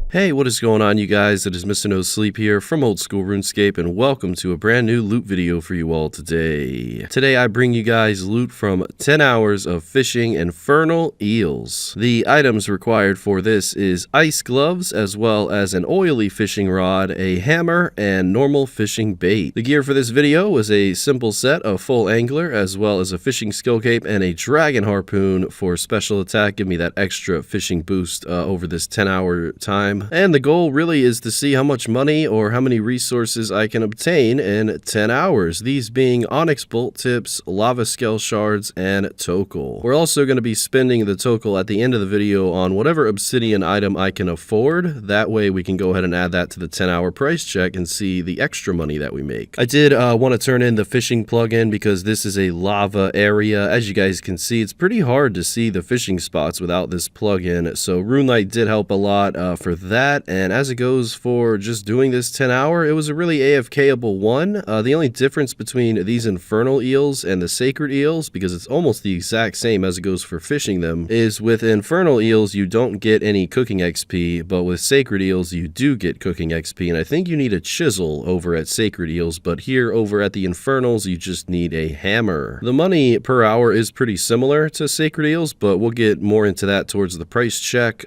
Hey, what is going on, you guys? It is Mr. No Sleep here from Old School RuneScape, and welcome to a brand new loot video for you all today. Today I bring you guys loot from 10 hours of fishing Infernal Eels. The items required for this is ice gloves, as well as an oily fishing rod, a hammer, and normal fishing bait. The gear for this video was a simple set of full angler, as well as a fishing skill cape and a dragon harpoon for special attack. Give me that extra fishing boost over this 10-hour time. And the goal really is to see how much money or how many resources I can obtain in 10 hours, these being onyx bolt tips, lava scale shards, and tokel. We're also going to be spending the tokel at the end of the video on whatever obsidian item I can afford. That way we can go ahead and add that to the 10-hour price check and see the extra money that we make. I did want to turn in the fishing plugin because this is a lava area. As you guys can see, it's pretty hard to see the fishing spots without this plugin, so RuneLite did help a lot for that. And as it goes for just doing this 10-hour, it was a really AFK-able one. The only difference between these Infernal Eels and the Sacred Eels, because it's almost the exact same as it goes for fishing them, is with Infernal Eels you don't get any cooking XP, but with Sacred Eels you do get cooking XP, and I think you need a chisel over at Sacred Eels, but here over at the Infernals you just need a hammer. The money per hour is pretty similar to Sacred Eels, but we'll get more into that towards the price check.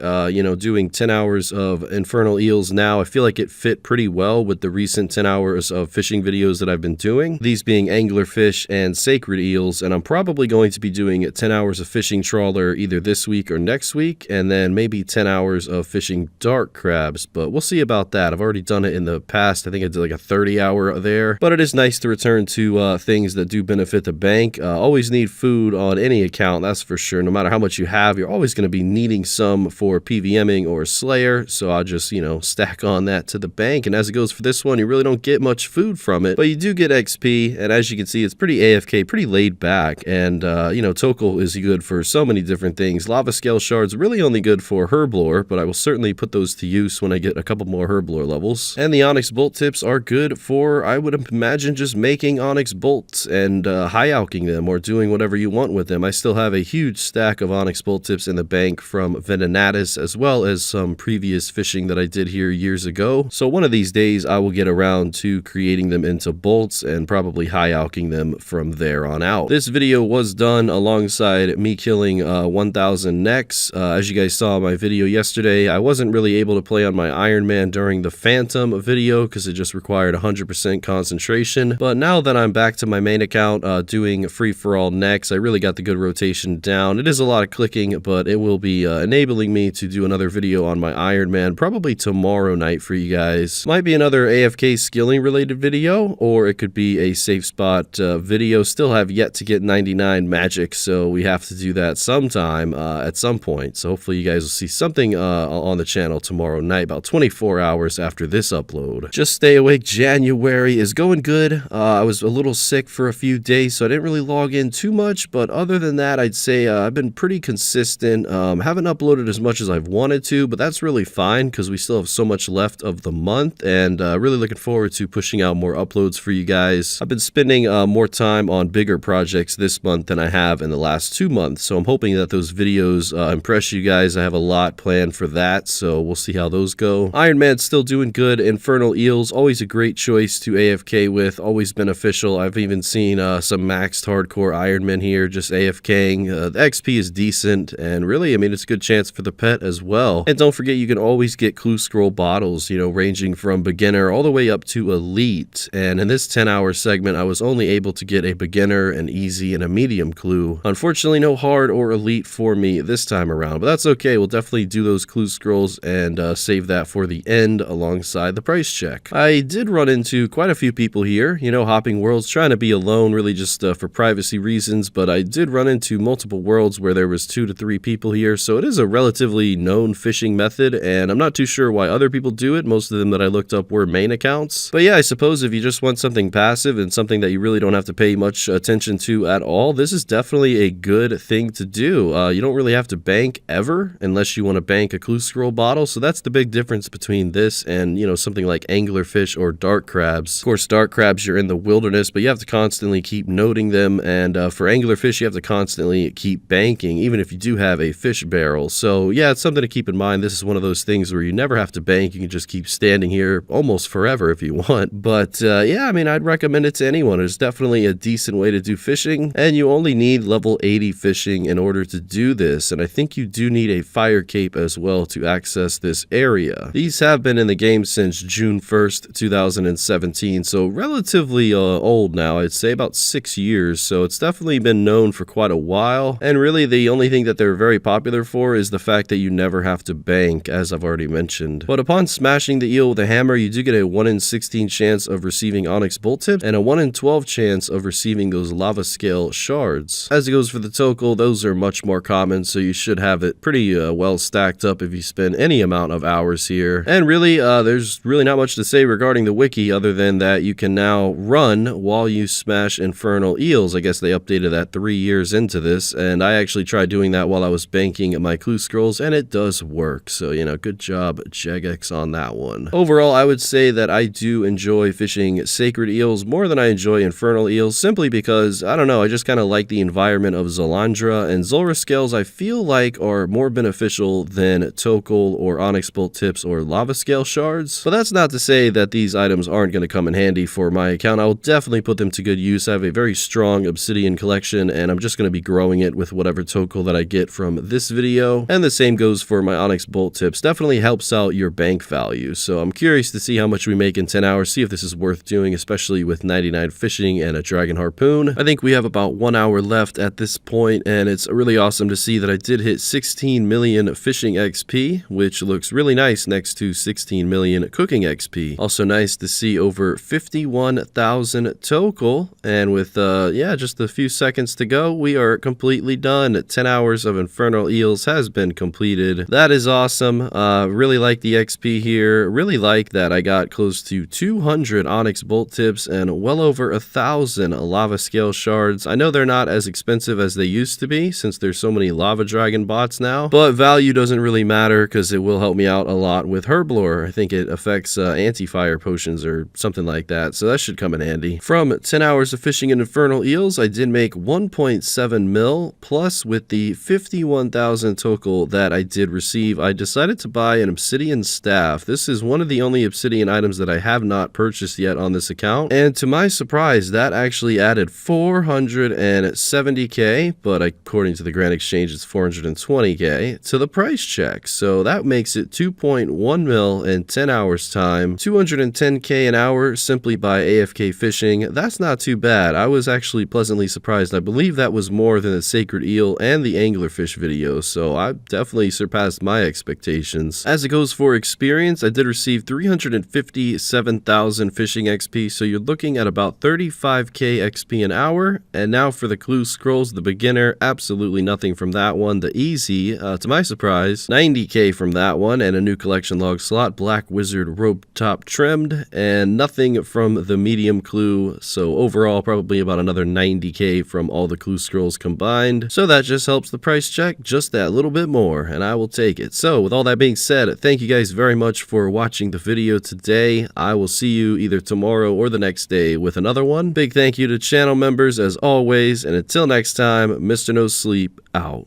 Doing 10 hours of Infernal Eels now, I feel like it fit pretty well with the recent 10 hours of fishing videos that I've been doing, these being anglerfish and sacred eels, and I'm probably going to be doing 10 hours of fishing trawler either this week or next week, and then maybe 10 hours of fishing dark crabs, but we'll see about that. I've already done it in the past. I think I did like a 30-hour there, but it is nice to return to things that do benefit the bank. Always need food on any account, that's for sure. No matter how much you have, you're always going to be needing some for PVMing or Slayer, so I'll just stack on that to the bank. And as it goes for this one, you really don't get much food from it, but you do get XP, and as you can see, it's pretty AFK, pretty laid back. And tokel is good for so many different things. Lava scale shards really only good for herblore, but I will certainly put those to use when I get a couple more herblore levels. And the onyx bolt tips are good for, I would imagine, just making onyx bolts and high-alking them or doing whatever you want with them. I still have a huge stack of onyx bolt tips in the bank from Venenatus, as well as some previous fishing that I did here years ago. So one of these days I will get around to creating them into bolts and probably high-alking them from there on out. This video was done alongside me killing 1000 necks. As you guys saw in my video yesterday, I wasn't really able to play on my Iron Man during the Phantom video because it just required 100% concentration. But now that I'm back to my main account doing free-for-all necks, I really got the good rotation down. It is a lot of clicking, but it will be enabling me to do another video on my Iron Man probably tomorrow night for you guys. Might be another AFK skilling related video, or it could be a safe spot video. Still have yet to get 99 magic, so we have to do that sometime at some point. So hopefully you guys will see something on the channel tomorrow night, about 24 hours after this upload. Just Stay Awake January is going good. I was a little sick for a few days, so I didn't really log in too much, but other than that, I'd say I've been pretty consistent. Haven't uploaded as much as I've wanted to, but that's really fine because we still have so much left of the month, and really looking forward to pushing out more uploads for you guys. I've been spending more time on bigger projects this month than I have in the last 2 months, so I'm hoping that those videos impress you guys. I have a lot planned for that, so we'll see how those go. Iron Man's still doing good. Infernal Eels, always a great choice to AFK with, always beneficial. I've even seen some maxed hardcore Iron Men here just AFKing. The XP is decent, and really, I mean, it's a good chance for the pet as well. And don't forget, you can always get clue scroll bottles, ranging from beginner all the way up to elite. And in this 10-hour segment, I was only able to get a beginner, an easy, and a medium clue. Unfortunately, no hard or elite for me this time around, but that's okay. We'll definitely do those clue scrolls and save that for the end alongside the price check. I did run into quite a few people here, hopping worlds, trying to be alone, really just for privacy reasons, but I did run into multiple worlds where there was 2 to 3 people here, so it is a relatively known fishing method, and I'm not too sure why other people do it. Most of them that I looked up were main accounts. But yeah, I suppose if you just want something passive and something that you really don't have to pay much attention to at all, this is definitely a good thing to do. You don't really have to bank ever unless you want to bank a clue scroll bottle, so that's the big difference between this and, something like anglerfish or dark crabs. Of course, dark crabs, you're in the wilderness, but you have to constantly keep noting them, and for anglerfish, you have to constantly keep banking, even if you do have a fish barrel. So yeah, it's something to keep in mind. This is one of those things things where you never have to bank. You can just keep standing here almost forever if you want. But yeah, I mean, I'd recommend it to anyone. It's definitely a decent way to do fishing, and you only need level 80 fishing in order to do this. And I think you do need a fire cape as well to access this area. These have been in the game since June 1st, 2017, so relatively old now. I'd say about 6 years, so it's definitely been known for quite a while. And really, the only thing that they're very popular for is the fact that you never have to bank, as I've already mentioned. But upon smashing the eel with a hammer, you do get a 1 in 16 chance of receiving onyx bolt tips and a 1 in 12 chance of receiving those lava scale shards. As it goes for the tokel, those are much more common, so you should have it pretty well stacked up if you spend any amount of hours here. And really, there's really not much to say regarding the wiki other than that you can now run while you smash Infernal Eels. I guess they updated that 3 years into this, and I actually tried doing that while I was banking my clue scrolls, and it does work. So, you know, good job, Jagex, on that one. Overall, I would say that I do enjoy fishing sacred eels more than I enjoy Infernal Eels, simply because, I don't know, I just kind of like the environment of Zalandra, and Zulrah scales I feel like are more beneficial than tokel or onyx bolt tips or lava scale shards. But that's not to say that these items aren't going to come in handy for my account. I will definitely put them to good use. I have a very strong obsidian collection, and I'm just going to be growing it with whatever tokel that I get from this video. And the same goes for my onyx bolt tips. Definitely helps out your bank value. So I'm curious to see how much we make in 10 hours, see if this is worth doing, especially with 99 fishing and a dragon harpoon. I think we have about 1 hour left at this point, and it's really awesome to see that I did hit 16 million fishing XP, which looks really nice next to 16 million cooking XP. Also nice to see over 51,000 tokel, and with yeah, just a few seconds to go, we are completely done. 10 hours of Infernal Eels has been completed. That is awesome. Really like the XP here. Really like that I got close to 200 onyx bolt tips and well over 1,000 lava scale shards. I know they're not as expensive as they used to be since there's so many lava dragon bots now, but value doesn't really matter because it will help me out a lot with Herblore. I think it affects anti-fire potions or something like that, so that should come in handy. From 10 hours of fishing in Infernal Eels, I did make 1.7 mil, plus with the 51,000 tokel that I did receive, I decided to buy an obsidian staff. This is one of the only obsidian items that I have not purchased yet on this account, and to my surprise, that actually added 470k, but according to the Grand Exchange, it's 420k to the price check. So that makes it 2.1 mil in 10 hours time, 210k an hour simply by AFK fishing. That's not too bad. I was actually pleasantly surprised. I believe that was more than the sacred eel and the anglerfish video, so I definitely surpassed my expectations. As it goes for experience, I did receive 357,000 fishing XP, so you're looking at about 35k XP an hour. And now for the clue scrolls, the beginner, absolutely nothing from that one. The easy, to my surprise, 90k from that one, and a new collection log slot, black wizard rope top trimmed, and nothing from the medium clue. So overall, probably about another 90k from all the clue scrolls combined. So that just helps the price check just that little bit more, and I will take it. So with all that being said, thank you guys very much for watching the video today. I will see you either tomorrow or the next day with another one. Big thank you to channel members as always, and until next time, Mr. No Sleep out.